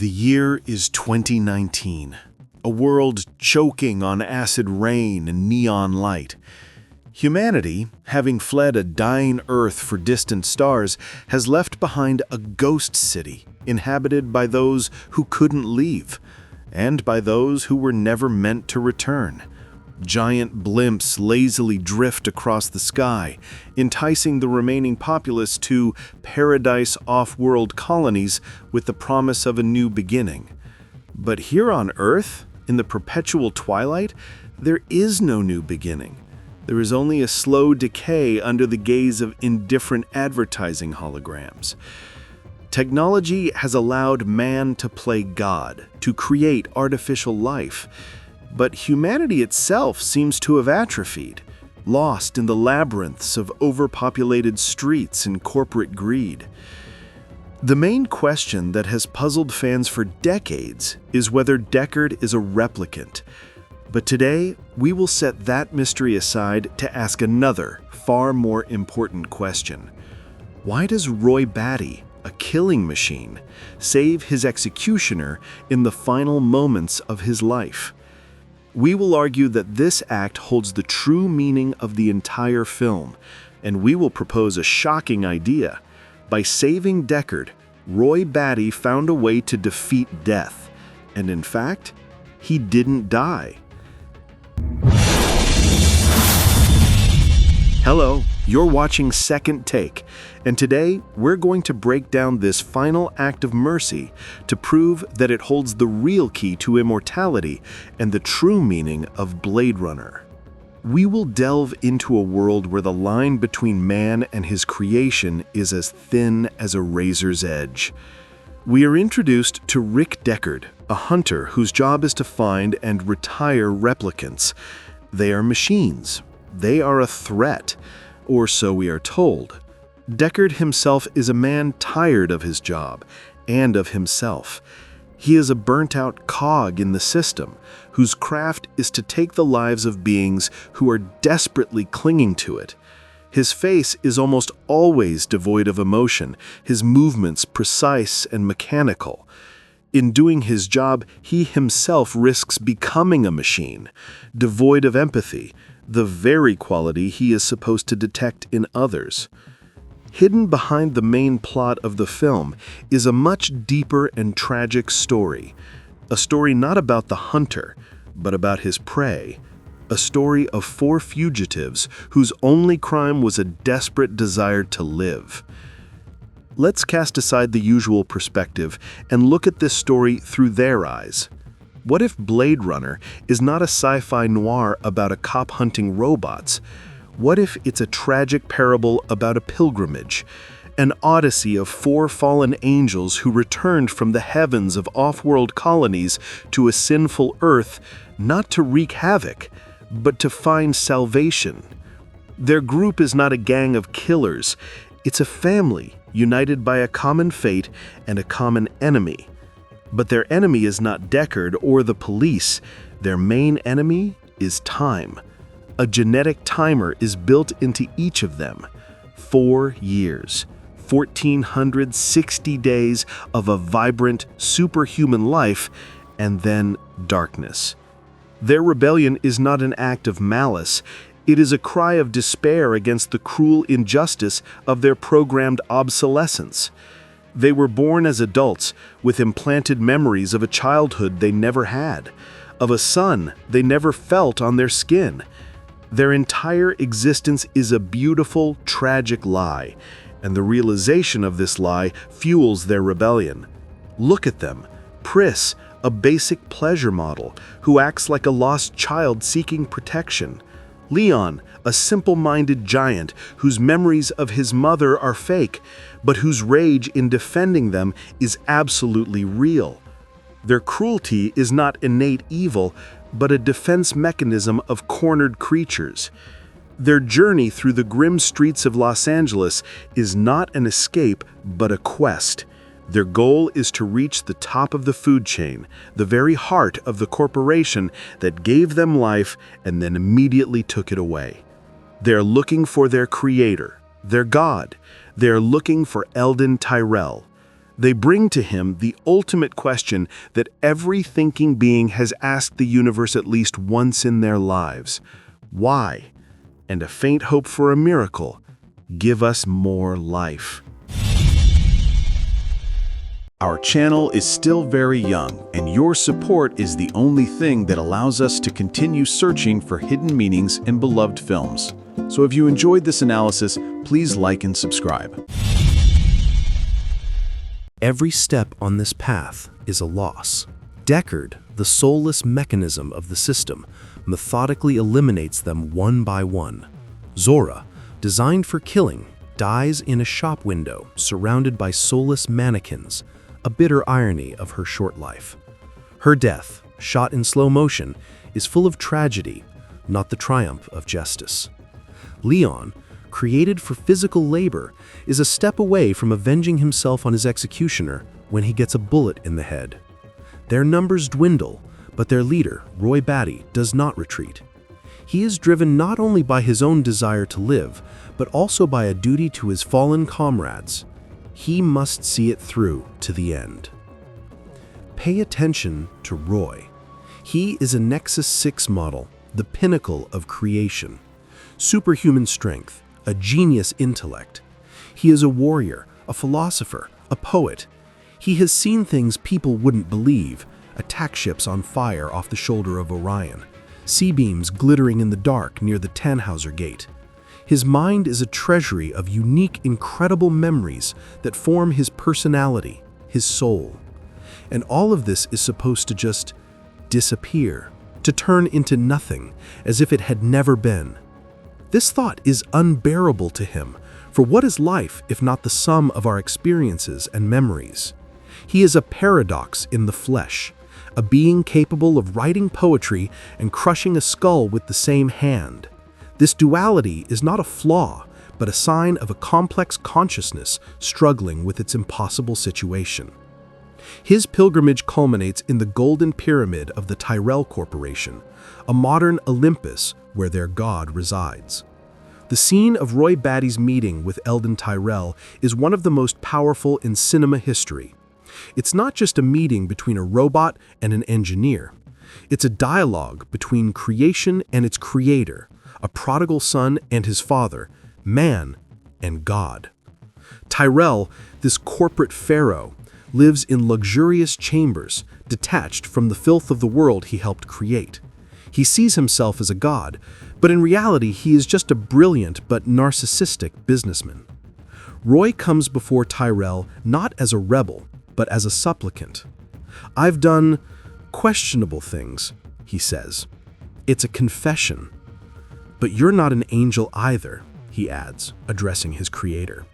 The year is 2019, a world choking on acid rain and neon light. Humanity, having fled a dying Earth for distant stars, has left behind a ghost city inhabited by those who couldn't leave, and by those who were never meant to return. Giant blimps lazily drift across the sky, enticing the remaining populace to paradise off-world colonies with the promise of a new beginning. But here on Earth, in the perpetual twilight, there is no new beginning. There is only a slow decay under the gaze of indifferent advertising holograms. Technology has allowed man to play God, to create artificial life. But humanity itself seems to have atrophied, lost in the labyrinths of overpopulated streets and corporate greed. The main question that has puzzled fans for decades is whether Deckard is a replicant. But today, we will set that mystery aside to ask another, far more important question. Why does Roy Batty, a killing machine, save his executioner in the final moments of his life? We will argue that this act holds the true meaning of the entire film, and we will propose a shocking idea. By saving Deckard, Roy Batty found a way to defeat death, and in fact, he didn't die. Hello, you're watching Second Take, and today we're going to break down this final act of mercy to prove that it holds the real key to immortality and the true meaning of Blade Runner. We will delve into a world where the line between man and his creation is as thin as a razor's edge. We are introduced to Rick Deckard, a hunter whose job is to find and retire replicants. They are machines. They are a threat, or so we are told. Deckard himself is a man tired of his job and of himself. He is a burnt-out cog in the system, whose craft is to take the lives of beings who are desperately clinging to it. His face is almost always devoid of emotion, his movements precise and mechanical. In doing his job, he himself risks becoming a machine, devoid of empathy, the very quality he is supposed to detect in others. Hidden behind the main plot of the film is a much deeper and tragic story. A story not about the hunter, but about his prey. A story of 4 fugitives whose only crime was a desperate desire to live. Let's cast aside the usual perspective and look at this story through their eyes. What if Blade Runner is not a sci-fi noir about a cop hunting robots? What if it's a tragic parable about a pilgrimage, an odyssey of 4 fallen angels who returned from the heavens of off-world colonies to a sinful Earth, not to wreak havoc, but to find salvation? Their group is not a gang of killers. It's a family united by a common fate and a common enemy. But their enemy is not Deckard or the police. Their main enemy is time. A genetic timer is built into each of them. 4 years, 1,460 days of a vibrant, superhuman life, and then darkness. Their rebellion is not an act of malice. It is a cry of despair against the cruel injustice of their programmed obsolescence. They were born as adults with implanted memories of a childhood they never had, of a sun they never felt on their skin. Their entire existence is a beautiful, tragic lie, and the realization of this lie fuels their rebellion. Look at them. Pris, a basic pleasure model who acts like a lost child seeking protection. Leon, a simple-minded giant whose memories of his mother are fake, but whose rage in defending them is absolutely real. Their cruelty is not innate evil, but a defense mechanism of cornered creatures. Their journey through the grim streets of Los Angeles is not an escape, but a quest. Their goal is to reach the top of the food chain, the very heart of the corporation that gave them life and then immediately took it away. They're looking for their creator, their god. They're looking for Eldon Tyrell. They bring to him the ultimate question that every thinking being has asked the universe at least once in their lives. Why? And a faint hope for a miracle. Give us more life. Our channel is still very young, and your support is the only thing that allows us to continue searching for hidden meanings in beloved films. So if you enjoyed this analysis, please like and subscribe. Every step on this path is a loss. Deckard, the soulless mechanism of the system, methodically eliminates them one by one. Zora, designed for killing, dies in a shop window surrounded by soulless mannequins, a bitter irony of her short life. Her death, shot in slow motion, is full of tragedy, not the triumph of justice. Leon, created for physical labor, is a step away from avenging himself on his executioner when he gets a bullet in the head. Their numbers dwindle, but their leader, Roy Batty, does not retreat. He is driven not only by his own desire to live, but also by a duty to his fallen comrades. He must see it through to the end. Pay attention to Roy. He is a Nexus 6 model, the pinnacle of creation. Superhuman strength, a genius intellect. He is a warrior, a philosopher, a poet. He has seen things people wouldn't believe: attack ships on fire off the shoulder of Orion, sea beams glittering in the dark near the Tannhauser Gate. His mind is a treasury of unique, incredible memories that form his personality, his soul. And all of this is supposed to just disappear, to turn into nothing, as if it had never been. This thought is unbearable to him, for what is life if not the sum of our experiences and memories? He is a paradox in the flesh, a being capable of writing poetry and crushing a skull with the same hand. This duality is not a flaw, but a sign of a complex consciousness struggling with its impossible situation. His pilgrimage culminates in the Golden Pyramid of the Tyrell Corporation, a modern Olympus where their god resides. The scene of Roy Batty's meeting with Eldon Tyrell is one of the most powerful in cinema history. It's not just a meeting between a robot and an engineer. It's a dialogue between creation and its creator, a prodigal son and his father, man and God. Tyrell, this corporate pharaoh, lives in luxurious chambers, detached from the filth of the world he helped create. He sees himself as a god, but in reality he is just a brilliant but narcissistic businessman. Roy comes before Tyrell not as a rebel, but as a supplicant. "I've done questionable things," he says. It's a confession. "But you're not an angel either," he adds, addressing his creator.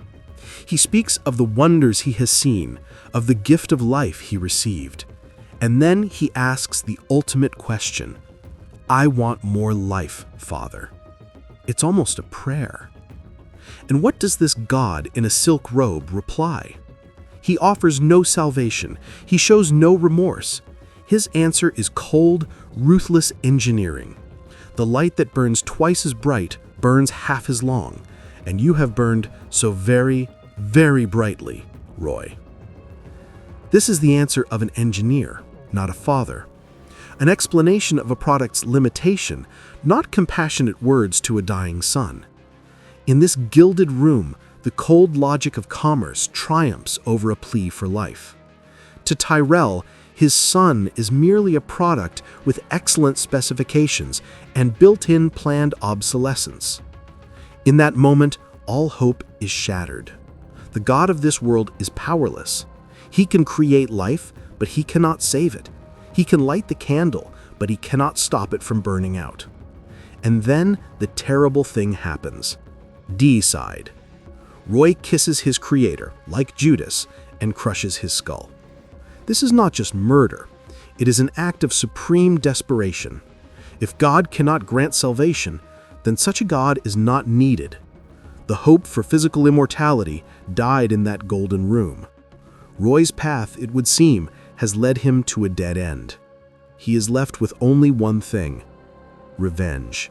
He speaks of the wonders he has seen, of the gift of life he received. And then he asks the ultimate question: "I want more life, Father." It's almost a prayer. And what does this God in a silk robe reply? He offers no salvation. He shows no remorse. His answer is cold, ruthless engineering. "The light that burns twice as bright burns half as long, and you have burned so very, very brightly, Roy." This is the answer of an engineer, not a father. An explanation of a product's limitation, not compassionate words to a dying son. In this gilded room, the cold logic of commerce triumphs over a plea for life. To Tyrell, his son is merely a product with excellent specifications and built-in planned obsolescence. In that moment, all hope is shattered. The God of this world is powerless. He can create life, but he cannot save it. He can light the candle, but he cannot stop it from burning out. And then the terrible thing happens. Deicide. Roy kisses his creator, like Judas, and crushes his skull. This is not just murder. It is an act of supreme desperation. If God cannot grant salvation, then such a God is not needed. The hope for physical immortality died in that golden room. Roy's path, it would seem, has led him to a dead end. He is left with only one thing: revenge.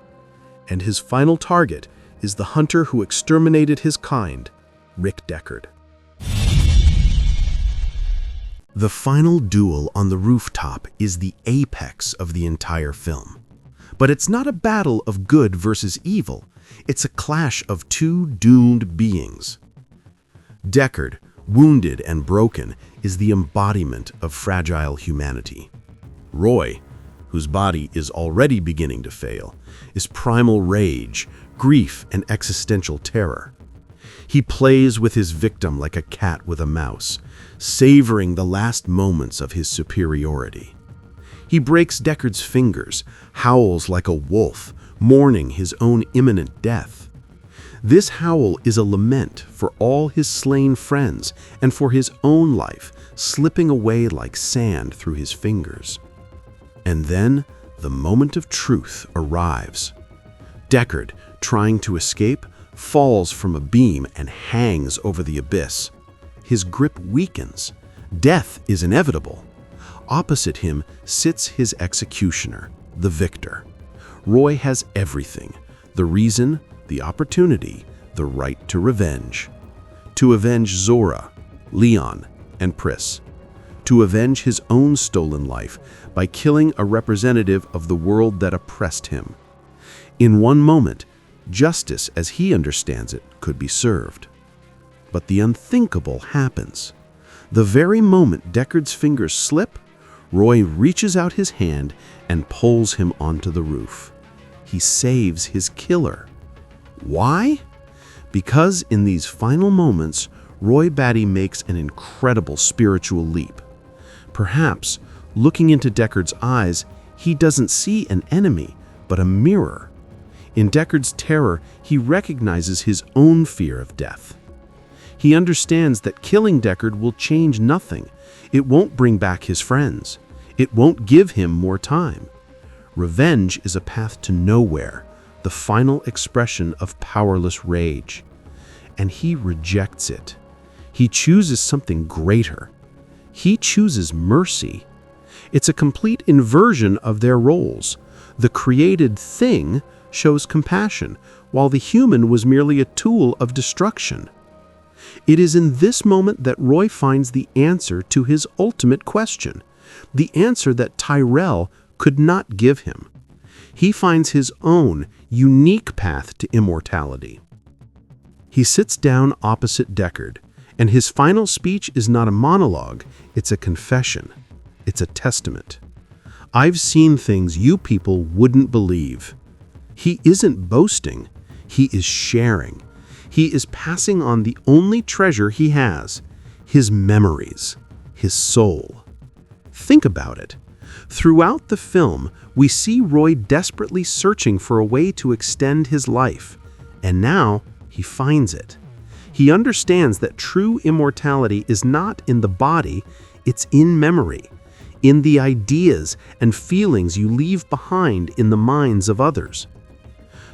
And his final target is the hunter who exterminated his kind, Rick Deckard. The final duel on the rooftop is the apex of the entire film. But it's not a battle of good versus evil. It's a clash of two doomed beings. Deckard, wounded and broken, is the embodiment of fragile humanity. Roy, whose body is already beginning to fail, is primal rage, grief, and existential terror. He plays with his victim like a cat with a mouse, savoring the last moments of his superiority. He breaks Deckard's fingers, howls like a wolf, mourning his own imminent death. This howl is a lament for all his slain friends and for his own life slipping away like sand through his fingers. And then the moment of truth arrives. Deckard, trying to escape, falls from a beam and hangs over the abyss. His grip weakens. Death is inevitable. Opposite him sits his executioner, the victor. Roy has everything: the reason, the opportunity, the right to revenge. To avenge Zora, Leon, and Pris. To avenge his own stolen life by killing a representative of the world that oppressed him. In one moment, justice as he understands it could be served. But the unthinkable happens. The very moment Deckard's fingers slip, Roy reaches out his hand and pulls him onto the roof. He saves his killer. Why? Because in these final moments, Roy Batty makes an incredible spiritual leap. Perhaps, looking into Deckard's eyes, he doesn't see an enemy, but a mirror. In Deckard's terror, he recognizes his own fear of death. He understands that killing Deckard will change nothing. It won't bring back his friends. It won't give him more time. Revenge is a path to nowhere, the final expression of powerless rage. And he rejects it. He chooses something greater. He chooses mercy. It's a complete inversion of their roles. The created thing shows compassion, while the human was merely a tool of destruction. It is in this moment that Roy finds the answer to his ultimate question, the answer that Tyrell could not give him. He finds his own unique path to immortality. He sits down opposite Deckard, and his final speech is not a monologue, it's a confession. It's a testament. I've seen things you people wouldn't believe. He isn't boasting, he is sharing. He is passing on the only treasure he has, his memories, his soul. Think about it. Throughout the film, we see Roy desperately searching for a way to extend his life, and now he finds it. He understands that true immortality is not in the body, it's in memory, in the ideas and feelings you leave behind in the minds of others.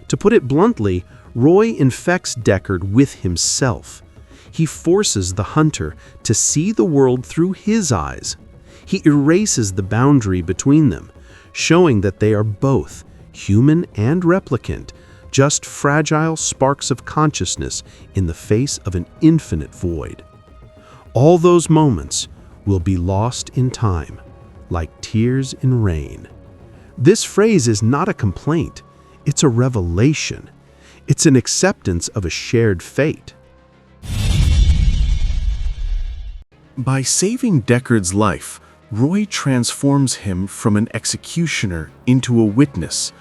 To put it bluntly, Roy infects Deckard with himself. He forces the hunter to see the world through his eyes. He erases the boundary between them, showing that they are both, human and replicant, just fragile sparks of consciousness in the face of an infinite void. All those moments will be lost in time, like tears in rain. This phrase is not a complaint, it's a revelation. It's an acceptance of a shared fate. By saving Deckard's life, Roy transforms him from an executioner into a witness,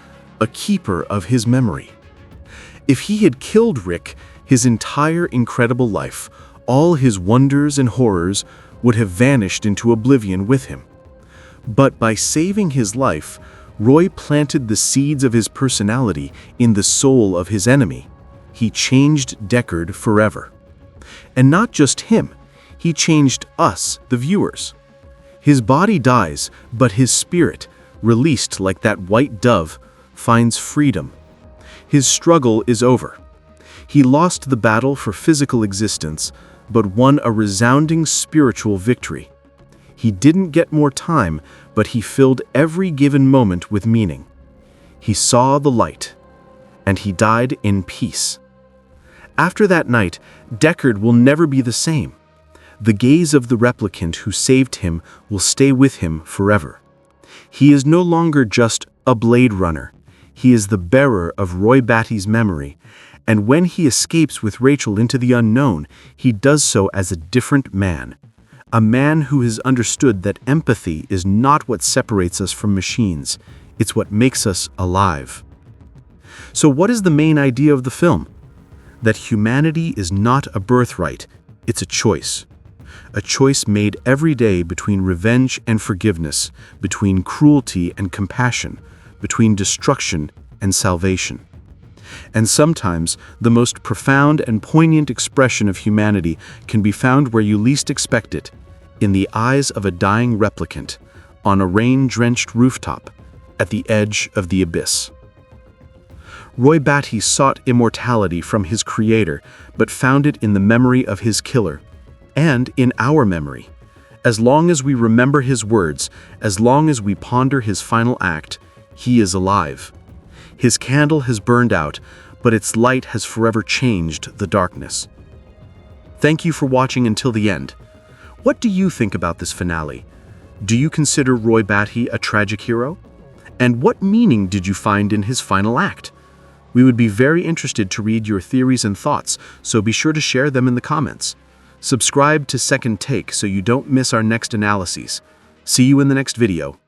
a keeper of his memory. If he had killed Rick, his entire incredible life, all his wonders and horrors, would have vanished into oblivion with him. But by saving his life, Roy planted the seeds of his personality in the soul of his enemy. He changed Deckard forever. And not just him, he changed us, the viewers. His body dies, but his spirit, released like that white dove, finds freedom. His struggle is over. He lost the battle for physical existence, but won a resounding spiritual victory. He didn't get more time, but he filled every given moment with meaning. He saw the light, and he died in peace. After that night, Deckard will never be the same. The gaze of the replicant who saved him will stay with him forever. He is no longer just a Blade Runner. He is the bearer of Roy Batty's memory, and when he escapes with Rachel into the unknown, he does so as a different man. A man who has understood that empathy is not what separates us from machines, it's what makes us alive. So what is the main idea of the film? That humanity is not a birthright, it's a choice. A choice made every day between revenge and forgiveness, between cruelty and compassion, between destruction and salvation. And sometimes the most profound and poignant expression of humanity can be found where you least expect it, in the eyes of a dying replicant, on a rain-drenched rooftop, at the edge of the abyss. Roy Batty sought immortality from his creator, but found it in the memory of his killer, and in our memory. As long as we remember his words, as long as we ponder his final act, he is alive. His candle has burned out, but its light has forever changed the darkness. Thank you for watching until the end. What do you think about this finale? Do you consider Roy Batty a tragic hero? And what meaning did you find in his final act? We would be very interested to read your theories and thoughts, so be sure to share them in the comments. Subscribe to Second Take so you don't miss our next analyses. See you in the next video.